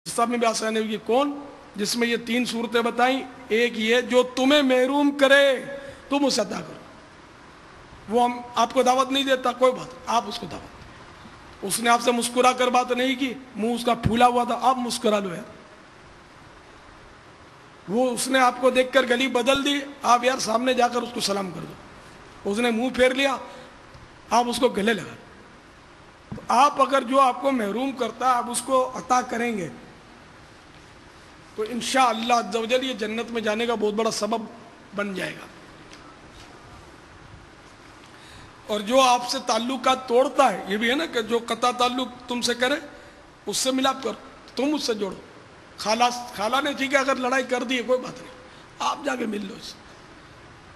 صاحب میں بھی آسانی ہوگی کون جس میں یہ 3 صورتیں بتائیں. ایک یہ جو تمہیں محروم کرے تم اسے عطا کرو. وہ ہم آپ کو دعوت نہیں دیتا, کوئی بات آپ اس کو دعوت. اس نے آپ سے مسکرا کر بات نہیں کی, منہ اس کا پھولا ہوا تھا, آپ مسکرا لو یار. وہ اس نے آپ کو دیکھ کر گلی بدل دی, آپ یار سامنے جا کر اس کو سلام کر دو. اس نے منہ پھیر لیا, آپ اس کو گلے لگا. تو آپ اگر جو آپ کو محروم کرتا ہے آپ اس کو عطا کریں گے تو انشاءاللہ عز و جل یہ جنت میں جانے کا بہت بڑا سبب بن جائے گا. اور جو آپ سے تعلقات توڑتا ہے, یہ بھی ہے نا کہ جو قطع تعلق تم سے کرے اس سے ملاپ کر, تم اس سے جوڑو. خالہ نے ٹھیک ہے اگر لڑائی کر دی ہے کوئی بات نہیں, آپ جا کے مل لو اس سے.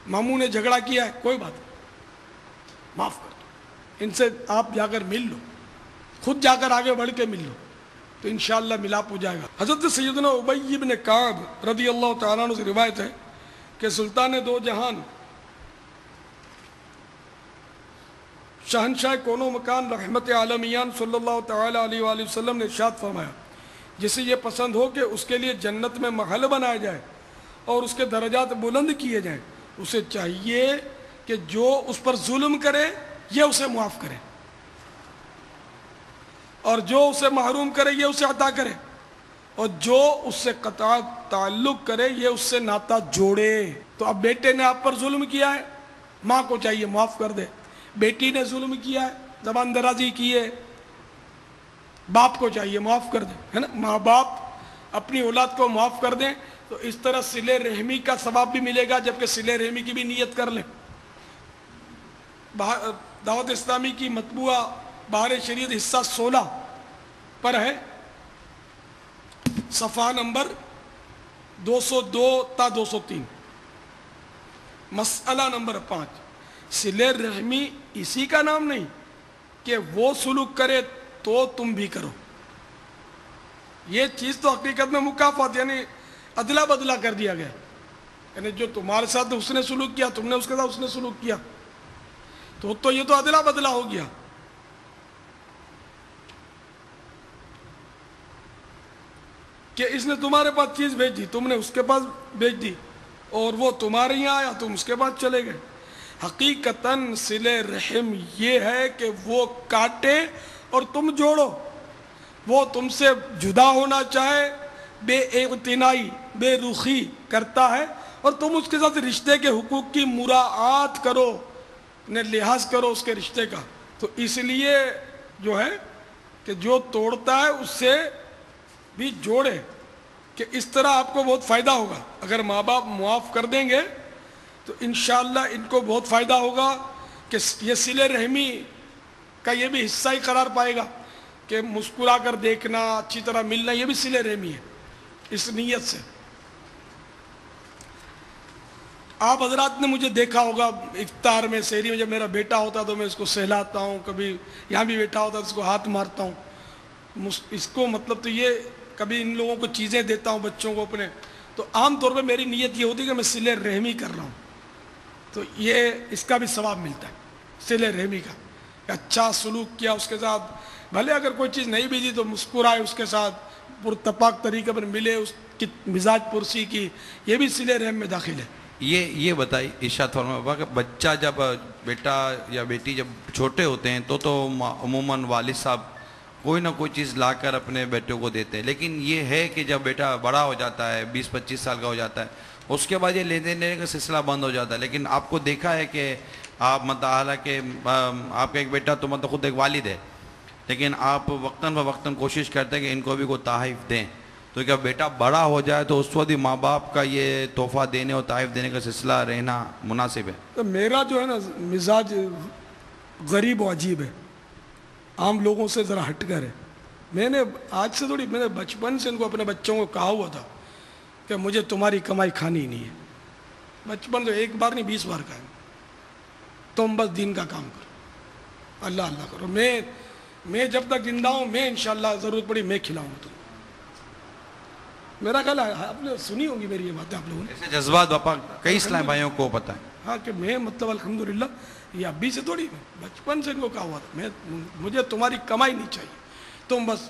ماموں نے جھگڑا کیا ہے کوئی بات نہیں, معاف کر دو. ان سے آپ جا کر مل لو, خود جا کر آگے بڑھ کے مل لو تو انشاءاللہ ملاپ ہو جائے گا. حضرت سیدنا ابی بن کعب رضی اللہ تعالیٰ عنہ سے روایت ہے کہ سلطان دو جہان شہنشاہ کون و مکان رحمت عالمیان صلی اللہ تعالیٰ علیہ وآلہ وسلم نے ارشاد فرمایا, جسے یہ پسند ہو کہ اس کے لیے جنت میں محل بنایا جائے اور اس کے درجات بلند کیے جائیں, اسے چاہیے کہ جو اس پر ظلم کرے یہ اسے معاف کرے, اور جو اسے محروم کرے یہ اسے عطا کرے, اور جو اس سے قطع تعلق کرے یہ اس سے ناتا جوڑے. تو اب بیٹے نے آپ پر ظلم کیا ہے, ماں کو چاہیے معاف کر دے. بیٹی نے ظلم کیا ہے, زبان درازی کی ہے, باپ کو چاہیے معاف کر دیں, ہے نا. ماں باپ اپنی اولاد کو معاف کر دیں تو اس طرح صلہ رحمی کا ثواب بھی ملے گا, جبکہ صلہ رحمی کی بھی نیت کر لیں. دعوت اسلامی کی مطبوعہ بہار شریعت حصہ 16 پر ہے, صفحہ نمبر 202 تا 203, مسئلہ نمبر 5. صلہ رحمی اسی کا نام نہیں کہ وہ سلوک کرے تو تم بھی کرو. یہ چیز تو حقیقت میں مکافات یعنی ادلا بدلا کر دیا گیا, یعنی جو تمہارے ساتھ اس نے سلوک کیا تم نے اس کے ساتھ اس نے سلوک کیا تو یہ تو ادلا بدلا ہو گیا. کہ اس نے تمہارے پاس چیز بھیج دی, تم نے اس کے پاس بھیج دی, اور وہ تمہارے یہاں آیا تم اس کے پاس چلے گئے. حقیقتاً صلہ رحم یہ ہے کہ وہ کاٹے اور تم جوڑو. وہ تم سے جدا ہونا چاہے, بے اعتنائی بے رخی کرتا ہے, اور تم اس کے ساتھ رشتے کے حقوق کی مراعات کرو, لحاظ کرو اس کے رشتے کا. تو اس لیے جو ہے کہ جو توڑتا ہے اس سے بھی جوڑے, کہ اس طرح آپ کو بہت فائدہ ہوگا. اگر ماں باپ معاف کر دیں گے تو انشاءاللہ ان کو بہت فائدہ ہوگا کہ یہ صلہ رحمی کا یہ بھی حصہ ہی قرار پائے گا کہ مسکرا کر دیکھنا, اچھی طرح ملنا, یہ بھی صلہ رحمی ہے اس نیت سے. آپ حضرات نے مجھے دیکھا ہوگا افطار میں سحری میں, جب میرا بیٹا ہوتا تو میں اس کو سہلاتا ہوں, کبھی یہاں بھی بیٹا ہوتا تو اس کو ہاتھ مارتا ہوں. اس کو مطلب تو یہ کبھی ان لوگوں کو چیزیں دیتا ہوں بچوں کو اپنے, تو عام طور پہ میری نیت یہ ہوتی ہے کہ میں صلہ رحمی کر رہا ہوں. تو یہ اس کا بھی ثواب ملتا ہے صلہ رحمی کا, کہ اچھا سلوک کیا اس کے ساتھ, بھلے اگر کوئی چیز نہیں بھی دی تو مسکرائے اس کے ساتھ, پرتپاک طریقے پر ملے, اس کی مزاج پرسی کی, یہ بھی صلہ رحم میں داخل ہے. یہ بتائی ارشاد فرمایا کہ بچہ جب بیٹا یا بیٹی جب چھوٹے ہوتے ہیں تو عموماً والد صاحب کوئی نہ کوئی چیز لا کر اپنے بیٹوں کو دیتے ہیں, لیکن یہ ہے کہ جب بیٹا بڑا ہو جاتا ہے 20-25 سال کا ہو جاتا ہے اس کے بعد یہ لین دین کا سلسلہ بند ہو جاتا ہے. لیکن آپ کو دیکھا ہے کہ آپ مطلب حالانکہ آپ کا ایک بیٹا تو مطلب خود ایک والد ہے, لیکن آپ وقتاً فوقتاً کوشش کرتے ہیں کہ ان کو بھی کوئی تحائف دیں. تو کیا بیٹا بڑا ہو جائے تو اس وقت ماں باپ کا یہ تحفہ دینے اور تحائف دینے کا سلسلہ رہنا مناسب ہے؟ تو میرا جو ہے نا مزاج غریب و عجیب ہے, عام لوگوں سے ذرا ہٹ کر ہے. میں نے آج سے تھوڑی, میں نے بچپن سے ان کو اپنے بچوں کو کہا ہوا تھا کہ مجھے تمہاری کمائی کھانی ہی نہیں ہے. بچپن سے ایک بار نہیں 20 بار کہا, تم بس دین کا کام کرو, اللہ اللہ کرو. میں جب تک زندہ ہوں میں انشاءاللہ ضرورت پڑی میں کھلاؤں گا تم. میرا خیال ہے آپ نے سنی ہوگی میری یہ باتیں آپ لوگوں نے. ایسے جذبات باپا کئی اسلام بھائیوں کو پتہ ہے. ہاں کہ میں مطلب الحمدللہ یہ ابھی سے تھوڑی, بچپن سے ان کو کہا ہوا تھا مجھے تمہاری کمائی نہیں چاہیے, تم بس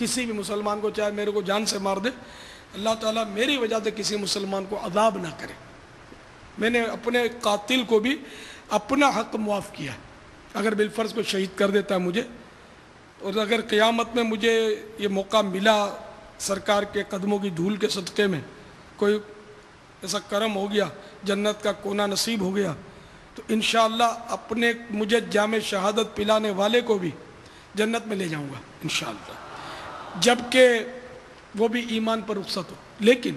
کسی بھی مسلمان کو چاہے میرے کو جان سے مار دے، اللہ تعالیٰ میری وجہ سے کسی مسلمان کو عذاب نہ کرے۔ میں نے اپنے قاتل کو بھی اپنا حق معاف کیا، اگر بالفرض کو شہید کر دیتا ہے مجھے، اور اگر قیامت میں مجھے یہ موقع ملا سرکار کے قدموں کی دھول کے صدقے میں، کوئی ایسا کرم ہو گیا، جنت کا کونا نصیب ہو گیا، تو انشاءاللہ اپنے مجھے جام شہادت پلانے والے کو بھی جنت میں لے جاؤں گا انشاءاللہ، جبکہ وہ بھی ایمان پر رخصت ہو۔ لیکن